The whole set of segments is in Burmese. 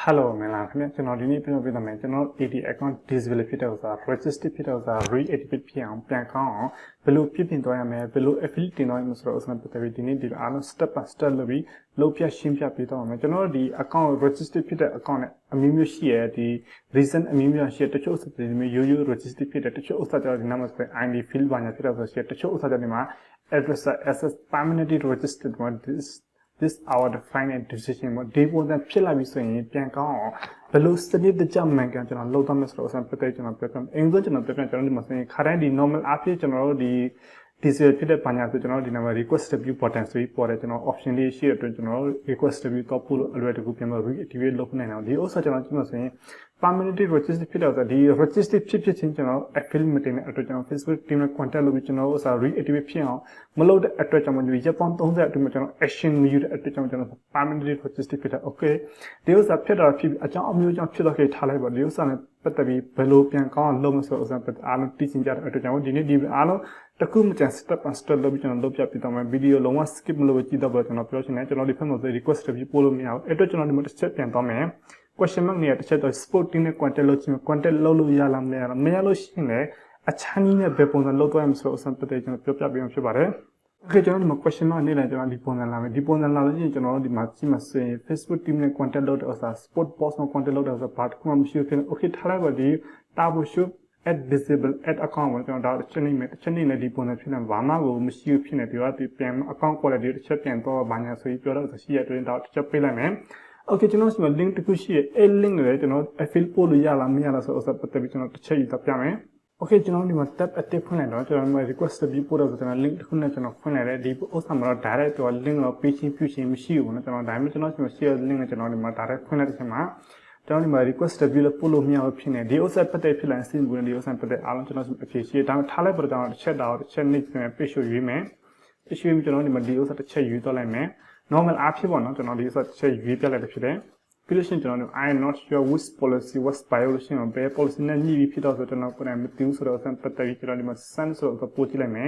Hello မင်္ဂလာခင်ဗျကျွန်တော်ဒီနေ့ပြောပြပေးမယ်ကျွန်တော် AD account disable ဖြစ်တဲ့ဥစ္စာ register ဖြစ်တဲ့ဥစ္စာ reactivate ဖြစ်အောင်ပြန်ကောင်းအောင်ဘယ်လိုပြင်သွားရမလဲဘယ်လို affiliate တင်သွားရမလဲဆိုတော့ဥစ္စာပတ်သက်ပြီးဒီနေ့ဒီအားလုံး step by step လုပ်ပြီးလုပ်ပြရှင်းပြပေးတော့မယ်ကျွန်တော်ဒီ account register ဖြစ်တဲ့ account နဲ့အမျိုးမျိုးရှိရဒီ reason အမျိုးမျိုးရှိရတချို့ဥစ္စာဒီမျိုးရိုးရိုး register ဖြစ်တဲ့တချို့ဥစ္စာကျတော့ဒီနာမဆို ID field ဘာညာဖြစ်တဲ့ဥစ္စာရှိရတချို့ဥစ္စာကျဒီမှာ address access permanently registered one this our the final decision ပေါ့ဒီပုံစံဖြစ်လာပြီဆိုရင်ပြန်ကောင်းအောင်ဘယ်လိုစနစ်တကျမှန်ကန်ကျွန်တော်လုပ်သွားမယ်ဆိုတော့အစပတ်သက်ကျွန်တော်ပြောပြမယ်အရင်ဆုံးကျွန်တော်ပြောပြကျွန်တော်ဒီမှာဆိုရင်ခါတိုင်းဒီ normal အဖြစ်ကျွန်တော်တို့ဒီ diesel ဖြစ်တဲ့ပညာဆိုကျွန်တော်တို့ဒီနာမ request review button ဆိုပြီးပေါ်တယ်ကျွန်တော် option လေးရှိတဲ့အတွက်ကျွန်တော် request review တော့ပို့လို့အလွယ်တကူပြန်မ reactivate လုပ်နိုင်အောင်ဒီဥစ္စာကျွန်တော်ကြည့်မှဆိုရင် permanently register ဖြစ်တော့ဒီ register ဖြစ်ချင်းကျွန်တော် affiliate မတင်တဲ့အတွက်ကျွန်တော် Facebook team နဲ့ contact လုပ်ပြီးကျွန်တော်ဥစ္စာ reactivate ဖြစ်အောင်မလုပ်တဲ့အတွက်ကျွန်တော်ရက်ပေါင်း30အတွင်းမှာကျွန်တော် action မယူတဲ့အတွက်ကျွန်တော် permanently register ဖြစ်တာ okay ဒီဥစ္စာဖြစ်တော့ဖြစ်ပြီးအကြောင်းအမျိုးကြောင့်ဖြစ်တော့ခဲ့ထားလိုက်ပါဒီဥစ္စာနဲ့ပတ်သက်ပြီးဘယ်လိုပြန်ကောင်းအောင်လုပ်မဆိုဥစ္စာပတ်အားလုံးသိချင်ကြတဲ့အတွက်ကျွန်တော်ဒီနေ့ဒီအားလုံးတခုမကျန် step by step လုပ်ပြီးကျွန်တော်လုပ်ပြပြတော့မယ်ဗီဒီယိုလုံးဝ skip မလုပ်ကြည့်တော့ဘူးကျွန်တော်ပြောချင်တယ်ကျွန်တော်ဒီဖက်မှာဆို request review ပို့လို့မရဘူးအဲ့အတွက်ကျွန်တော်ဒီမှာတစ်ချက်ပြန်သွားမယ် question mark เนี่ยတစ်ချက်တော့ sport team နဲ့ contact လုပ်ချင် contact လုပ်လို့ရလားမရလားမရလို့ရှိရင်လည်းအချမ်းကြီးနဲ့ဘယ်ပုံစံလုပ်သွားရမလဲဆိုတော့အစပတ်သက်ကျွန်တော်ပြောပြပေးမှာဖြစ်ပါတယ် okay ကျွန်တော်ဒီမှာ question mark နေလိုက်ကျွန်တော်ဒီပုံစံလာမယ်ဒီပုံစံလာလို့ရှိရင်ကျွန်တော်တို့ဒီမှာကြည့်မှာဆိုရင် Facebook team နဲ့ contact လုပ်တဲ့ဥစ္စာ sport post နဲ့ contact လုပ်တဲ့ဥစ္စာဘာတစ်ခုမှမရှိဘူးဖြစ်နေ okay ထားလိုက်ပါဒီ turbo shoot add disable add account ကိုကျွန်တော်ဒါတစ်ချက်နေမယ်တစ်ချက်နေနဲ့ဒီပုံစံဖြစ်နေဘာမှကိုမရှိဘူးဖြစ်နေဒီကဒီပြန် account ခေါ်တဲ့ဒီတစ်ချက်ပြန်တော့ဘာညာဆိုပြီးပြောတော့ရှိရတဲ့တော့တစ်ချက်ပေးလိုက်မယ် okay ကျွန်တော်ဒီမှာ link တစ်ခုရှိရအဲ link ကိုလည်းကျွန်တော် affiliate ပို့လို့ရလားမရလားဆိုတော့ပတ်သက်ပြီးကျွန်တော်တစ်ချက်ယူတော့ပြမယ် okay ကျွန်တော်ဒီမှာ tab active ဖွင့်လိုက်တော့ကျွန်တော်ဒီမှာ request ပြီးပို့တော့ကျွန်တော် link တစ်ခုနဲ့ကျွန်တော်ဖွင့်လိုက်တယ်ဒီဥစ္စာမှာတော့ direct တော့ link တော့ပေးချင်းပြုချင်းမရှိဘူးနော်ကျွန်တော်ဒါပေမဲ့ကျွန်တော်ဒီမှာ share link နဲ့ကျွန်တော်ဒီမှာ direct ဖွင့်လိုက်တဲ့အချိန်မှာကျွန်တော်ဒီမှာ request review လို့ပို့လို့မရဘူးဖြစ်နေဒီဥစ္စာပတ်သက်ဖြစ်လာရင်စဉ်းဘူးဒီဥစ္စာပတ်သက်အားလုံးကျွန်တော်အဖြေရှိတယ်ဒါပေမဲ့ထားလိုက်ပါတော့ကျွန်တော်တစ်ချက်တော့တစ်ချက်နေပြန် page ရွေးမယ် page ရွေးပြီးကျွန်တော်ဒီမှာဒီဥစ္စာတစ်ချက်ရွေးသွားလိုက်မယ် normal အားဖြစ်ပေါ့နော်ကျွန်တော်ဒီဥစ္စာတစ်ချက်ရွေးပြလိုက်တယ်ဖြစ်တယ်ပြီးလို့ရှိရင်ကျွန်တော် I am not sure which policy was violation of bad policy နဲ့ညီပြီးဖြစ်တော့ဆိုကျွန်တော်ပြန်မသိဘူးဆိုတော့ပတ်သက်ပြီးကျွန်တော်ဒီမှာ send ဆိုတော့ပို့ကြည့်လိုက်မယ်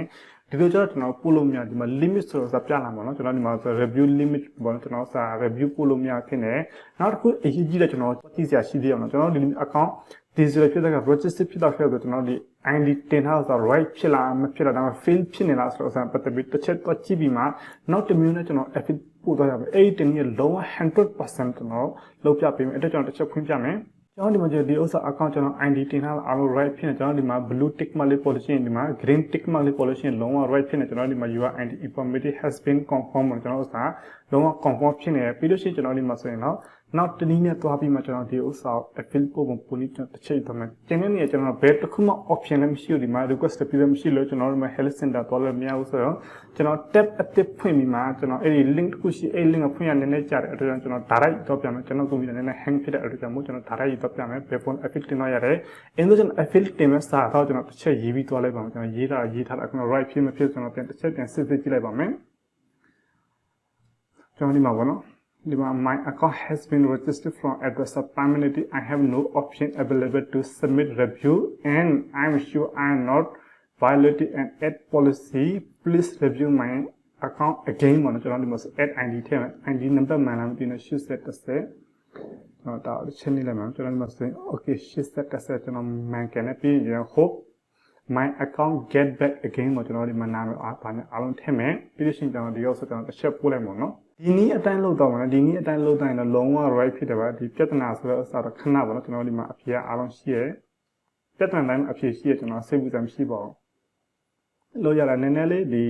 ဒီလိုကျတော့ကျွန်တော်ပို့လို့မရဒီမှာ limit ဆိုတော့ပြလာမှာနော်ကျွန်တော်ဒီမှာ review limit ပေါ့နော်ကျွန်တော်စာ review ပို့လို့မရဖြစ်နေနောက်တစ်ခုအရေးကြီးတဲ့ကျွန်တော်ကြည့်စရာရှိသေးအောင်နော်ကျွန်တော်ဒီ account digital ဖြစ်တဲ့က register ဖြစ်တော့ဆိုတော့ကျွန်တော်ဒီ ID တင်ထားဆိုတော့ right ဖြစ်လားမဖြစ်လားဒါမှ fail ဖြစ်နေလားဆိုတော့ပတ်သက်ပြီးတစ်ချက်တော့ကြည့်ပြီးမှနောက်တစ်မျိုးနဲ့ကျွန်တော် affiliate ပို့သွားရမယ်အဲ့ဒီတင်ရဲ့လုံးဝ 100% ကျွန်တော်လုပ်ပြပေးမယ်အဲ့တော့ကျွန်တော်တစ်ချက်ဖွင့်ပြမယ်ကျွန်တော်ဒီမှာဒီဥစ္စာ account ကျွန်တော် ID တင်ထားအားလုံး right ဖြစ်နေကျွန်တော်ဒီမှာ blue tick mark လေးပေါ်လို့ရှိရင်ဒီမှာ green tick mark လေးပေါ်လို့ရှိရင်လုံးဝ right ဖြစ်နေကျွန်တော်ဒီမှာ your ID information has been confirmed ကျွန်တော်ဥစ္စာလုံးဝ confirm ဖြစ်နေပြီးလို့ရှိရင်ကျွန်တော်ဒီမှာဆိုရင်တော့နောက်တနည်းနဲ့သွားပြီးမှကျွန်တော်ဒီဥစ္စာ affiliate ပို့ပုံပုံလေးကျွန်တော်တစ်ချိန်သွားမယ်ကျင်းတဲ့နေရာကျွန်တော်ဘယ်တစ်ခုမှ option လည်းမရှိဘူးဒီမှာ request ပြလည်းမရှိလို့ကျွန်တော်ဒီမှာ help center သွားလို့မရဘူးဆိုတော့ကျွန်တော် tab active ဖွင့်ပြီးမှကျွန်တော်အဲ့ဒီ link တစ်ခုရှိအဲ့ link ကိုဖွင့်ရနည်းနည်းကြာတဲ့အတွက်ကျွန်တော် direct တော့ပြမယ်ကျွန်တော်ကွန်ပျူတာနည်းနည်း hang ဖြစ်တဲ့အတွက်ကြောင့်မို့ကျွန်တော် direct တော့ပြမယ်ဘယ်ပုံ affiliate တင်တော့ရတယ်အင်းဆိုကျွန်တော် affiliate တင်မဲ့စာတော့ကျွန်တော်တစ်ချက်ရေးပြီးသွားလိုက်ပါမယ်ကျွန်တော်ရေးထားတာအခု right ဖြစ်မဖြစ်ကျွန်တော်ပြန်တစ်ချက်ပြန်စစ်စစ်ကြည့်လိုက်ပါမယ်ကျွန်တော်ဒီမှာပေါ့နော်My account has been registered from address of permanently. I have no option available to submit review and I'm sure I am not violating an ad policy. Please review my account again.ကျွန်တော်ဒီမှာ add ID ထည့်မယ် ID number မှန်လားမသိဘူး should set တစ်ဆက်တော့ဒါချက်နေလိုက်မှာကျွန်တော်ဒီမှာဆိုရင် okay should set တစ်ဆက်ကျွန်တော်မှန်ကန်နေပြီးရင် hope my account get back again ကျွန်တော်ဒီမှာနာမည်အားလုံးထည့်မယ်ပြီးလို့ရှိရင်ကျွန်တော်ဒီရောက်ဆိုကျွန်တော်တစ်ချက်ပို့လိုက်မှာနော်ဒီနည်းအတိုင်းလုပ်တော့မှာဒီနည်းအတိုင်းလုပ်တိုင်းတော့လုံးဝ right ဖြစ်တယ်ပါဒီပြဿနာဆိုတော့အစားတော့ခဏပါတော့ကျွန်တော်ဒီမှာအဖြေအားလုံးရှိရဲပြဿနာတိုင်းအဖြေရှိရဲကျွန်တော်စိတ်ကူးစမ်းမရှိပါဘူးလို့ရတာနည်းနည်းလေးဒီ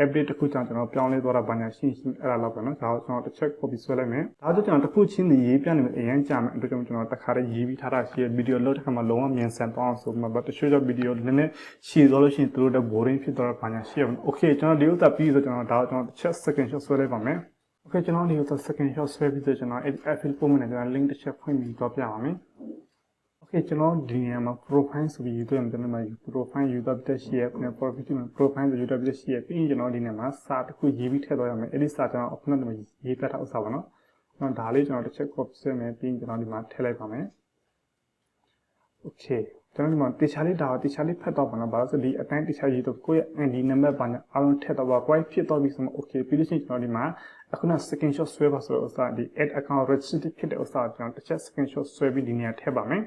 update တစ်ခုကြောင့်ကျွန်တော်ပြောင်းလဲသွားတာဘာညာရှင်းအဲ့ဒါတော့ပဲနော်ဒါကိုကျွန်တော်တစ်ချက် copy ဆွဲလိုက်မယ်ဒါဆိုကျွန်တော်တစ်ခုချင်းစီရေးပြနေမယ်အရင်ကြာမယ်အဲ့တော့ကျွန်တော်တစ်ခါတည်းရေးပြီးထားတာရှိရဲ video လုပ်တဲ့ခါမှာလုံးဝမြန်ဆန်သွားအောင်ဆိုမှတချို့ video နည်းနည်းရှည်သွားလို့ရှိရင်သူတို့တော့ boring ဖြစ်သွားတာဘာညာရှိရမယ် okay ကျွန်တော်ဒီဥစ္စာပြီးဆိုကျွန်တော်ဒါကိုကျွန်တော်တစ်ချက် second shot ဆွဲလိုက်ပါမယ်okay ကျွန်တော်ဒီကို second shot ဆွဲပြီးဆိုကျွန်တော် affiliate ပုံမှန်နဲ့ကျွန်တော် link တစ်ချက်ဖွင့်ပြီးတော့ပြပါမယ် okay ကျွန်တော်ဒီနေရာမှာ profile ဆိုပြီးယူသွင်းတယ်ကျွန်တော်မှာ profile ယူတော့တက်ရှိရပြန် profile ဆိုယူတော့တက်ရှိရပြီးရင်ကျွန်တော်ဒီနေရာမှာစာတစ်ခုရေးပြီးထည့်သွားရမယ်အဲ့ဒီစာကျွန်တော်အခုနကဒီမှာရေးပြထားဥစ္စာပါနော်ကျွန်တော်ဒါလေးကျွန်တော်တစ်ချက် copy ဆွဲမယ်ပြီးရင်ကျွန်တော်ဒီမှာထည့်လိုက်ပါမယ် Okay ကျွန်တော်ဒီမှာတခြားလေးဒါတခြားလေးဖတ်တော့ပါနော်ဘာလို့ဆိုဒီအတိုင်းတခြားရေးတော့ကိုယ့်ရဲ့ ID number ပါညာအားလုံးထည့်တော့ပါကိုယ်ဖြစ်တော့ပြီဆိုတော့ okay ပြီးလို့ရှိရင်ကျွန်တော်ဒီမှာအခုန screenshot ဆွဲပါဆိုတော့ဥစားဒီ add account register ဖြစ်တဲ့ဥစားကျွန်တော်တစ်ချက် screenshot ဆွဲပြီးဒီနေရာထည့်ပါမယ်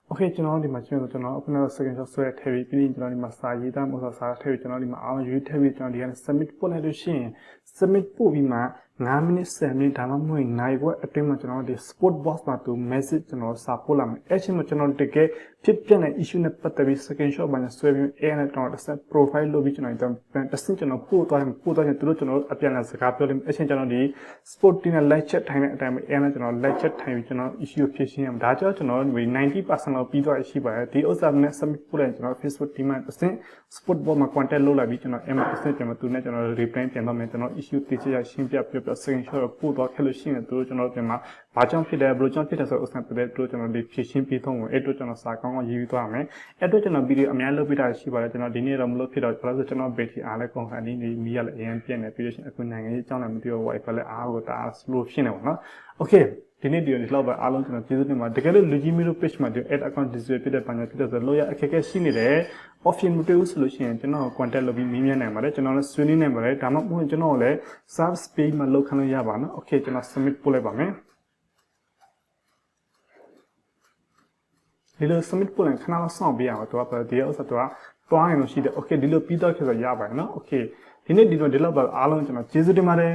Okay ကျွန်တော်ဒီမှာကျွန်တော်အခုန screenshot ဆွဲထည့်ပြီးပြီးရင်ကျွန်တော်ဒီမှာစာရေးသားမှုစာထည့်ပြီးကျွန်တော်ဒီမှာအားလုံးရေးထည့်ပြီးကျွန်တော်ဒီကနေ submit ပို့လိုက်လို့ရှိရင် submit ပို့ပြီးမှ9မိနစ်10မိနစ်ဒါမှမဟုတ်နိုင်ခွက်အတွင်းမှာကျွန်တော်ဒီ sport box မှာသူ message ကျွန်တော်စာပို့လာမယ်အဲ့ချိန်မှာကျွန်တော်တကယ်ဖြစ်ပြတဲ့ issue နဲ့ပတ်သက်ပြီး screenshot မှာဆွဲပြီးအဲ့နဲ့ကျွန်တော်တစ်ဆက် profile လုပ်ပြီးကျွန်တော်တစ်ဆင့်ကျွန်တော်ပို့သွားရင်သူတို့ကျွန်တော်အပြန်အလှန်စကားပြောလိမ့်မယ်အဲ့ချိန်ကျွန်တော်ဒီ sport team နဲ့ live chat ထိုင်တဲ့အတိုင်းပဲအဲ့နဲ့ကျွန်တော် live chat ထိုင်ပြီးကျွန်တော် issue ဖြေရှင်းရမှာဒါကြောင့်ကျွန်တော်90% လောက်ပြီးသွားရှိပါတယ်ဒီဥစ္စာနဲ့ submit ပို့လိုက်ကျွန်တော် Facebook team မှာတစ်ဆင့် sport box မှာ contact လုပ်လိုက်ပြီးကျွန်တော်အဲ့မှာတစ်ဆင့်ကျွန်တော်သူနဲ့ကျွန်တော် reply ပြန်တော့မယ်ကျွန်တော် issue တိကျရှင်းပြပြ screenshot ပို့တော့ခဲ့လို့ရှိရင်သူတို့ကျွန်တော်ပြန်မှာဘာကြောင့်ဖြစ်တယ်ဘယ်လိုကြောင့်ဖြစ်တယ်ဆိုတော့ဥစ္စာပြတဲ့တို့ကျွန်တော်ဒီဖြည့်ရှင်းပြီးတော့အဲ့တို့ကျွန်တော်စာကောင်းရေးပြီးသွားမယ်အဲ့တို့ကျွန်တော်ဗီဒီယိုအများလုပ်ပြတာရှိပါတယ်ကျွန်တော်ဒီနေ့တော့မလုပ်ဖြစ်တော့ဘာလို့ဆိုကျွန်တော် battery အားလည်းကုန်ခါနေမီးရလည်းအရင်ပြည့်နေပြီးလို့ရှိရင်အခုနိုင်ငံရေးအကြောင်းလည်းမသိတော့ wifi လည်းအားကိုတအား slow ဖြစ်နေပါတော့ okay ဒီနေ့ဒီလောက်ပဲအားလုံးကျွန်တော်ကျေးဇူးတင်ပါတယ်တကယ်လို့လူကြီးမျိုး page မှာဒီ add account display ဖြစ်တဲ့ပညာဖြစ်တဲ့ဆိုလို့ရအခက်အခဲရှိနေတယ် option မတွေ့ဘူးဆိုလို့ရှိရင်ကျွန်တော် contact လုပ်ပြီးမေးမြန်းနိုင်ပါတယ်ကျွန်တော်လည်းဆွေးနွေးနိုင်ပါတယ်ဒါမှမဟုတ်ကျွန်တော်လည်း service page မှာလုပ်ခန်းလို့ရပါနော် okay ကျွန်တော် submit ပို့လိုက်ပါမယ်ဒီလို submit ပို့ရင်ခဏလောက်စောင့်ပေးရအောင်သူကဒီဥစ္စာသူကတွားရင်လို့ရှိတယ် okay ဒီလိုပြီးတော့ခဲ့ဆိုရပါတယ်နော် okay ဒီနေ့ဒီလောက်ပဲအားလုံးကျွန်တော်ကျေးဇူးတင်ပါတယ်